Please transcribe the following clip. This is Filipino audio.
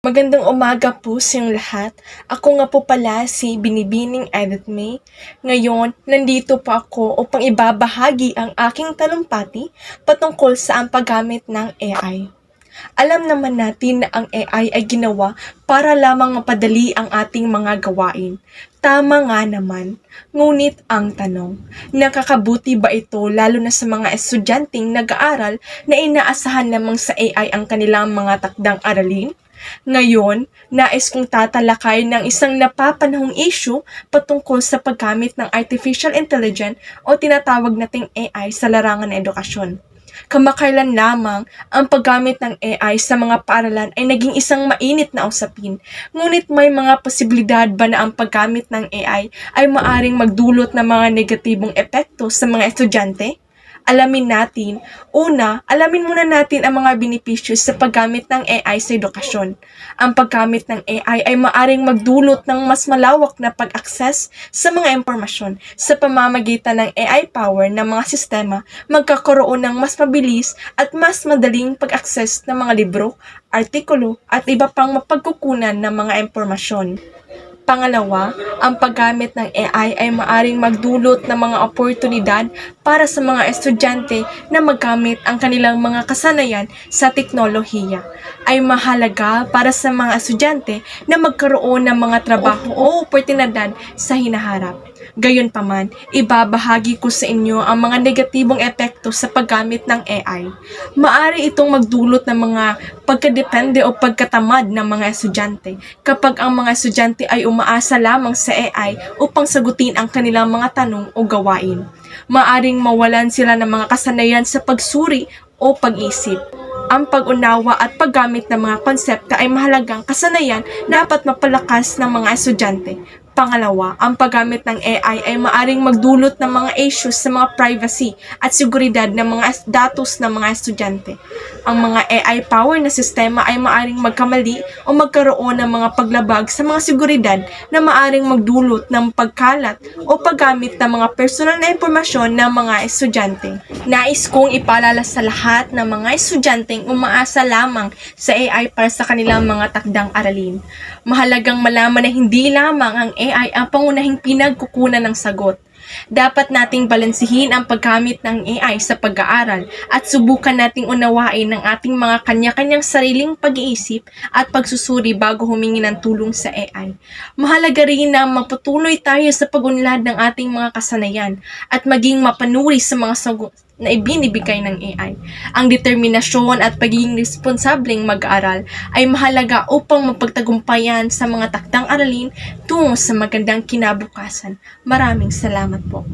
Magandang umaga po sa inyong lahat. Ako nga po pala si Binibining Edith May. Ngayon, nandito po ako upang ibabahagi ang aking talumpati patungkol sa ang paggamit ng AI. Alam naman natin na ang AI ay ginawa para lamang mapadali ang ating mga gawain. Tama nga naman. Ngunit ang tanong, nakakabuti ba ito lalo na sa mga estudyanteng nag-aaral na inaasahan lamang sa AI ang kanilang mga takdang aralin? Ngayon, nais kong tatalakay ng isang napapanahong issue patungkol sa paggamit ng artificial intelligence o tinatawag nating AI sa larangan ng edukasyon. Kamakailan lamang, ang paggamit ng AI sa mga paaralan ay naging isang mainit na usapin. Ngunit may mga posibilidad ba na ang paggamit ng AI ay maaring magdulot ng mga negatibong epekto sa mga estudyante? Alamin muna natin ang mga benepisyo sa paggamit ng AI sa edukasyon. Ang paggamit ng AI ay maaring magdulot ng mas malawak na pag-access sa mga impormasyon. Sa pamamagitan ng AI power ng mga sistema, magkakaroon ng mas mabilis at mas madaling pag-access ng mga libro, artikulo at iba pang mapagkukunan ng mga impormasyon. Pangalawa, ang paggamit ng AI ay maaring magdulot ng mga oportunidad para sa mga estudyante na magamit ang kanilang mga kasanayan sa teknolohiya. Ay mahalaga para sa mga estudyante na magkaroon ng mga trabaho o oportunidad sa hinaharap. Gayunpaman, ibabahagi ko sa inyo ang mga negatibong epekto sa paggamit ng AI. Maaari itong magdulot ng mga pagkadepende o pagkatamad ng mga estudyante kapag ang mga estudyante ay umaasa lamang sa AI upang sagutin ang kanilang mga tanong o gawain. Maaring mawalan sila ng mga kasanayan sa pagsuri o pag-isip. Ang pag-unawa at paggamit ng mga konsepto ay mahalagang kasanayan na dapat mapalakas ng mga estudyante. Pangalawa, ang paggamit ng AI ay maaring magdulot ng mga issues sa mga privacy at seguridad ng mga datos ng mga estudyante. Ang mga AI power na sistema ay maaring magkamali o magkaroon ng mga paglabag sa mga seguridad na maaring magdulot ng pagkalat o paggamit ng mga personal na impormasyon ng mga estudyante. Nais kong ipaalala sa lahat ng mga estudyanteng umaasa lamang sa AI para sa kanilang mga takdang aralin. Mahalagang malaman na hindi lamang ang AI ang pangunahing pinagkukunan ng sagot. Dapat nating balansihin ang paggamit ng AI sa pag-aaral at subukan nating unawain ang ating mga kanya-kanyang sariling pag-iisip at pagsusuri bago humingi ng tulong sa AI. Mahalaga rin na mapatuloy tayo sa pag-unlad ng ating mga kasanayan at maging mapanuri sa mga sagot na ibinibigay ng AI. Ang determinasyon at pagiging responsableng mag-aral ay mahalaga upang mapagtagumpayan sa mga takdang aralin tungo sa magandang kinabukasan. Maraming salamat po.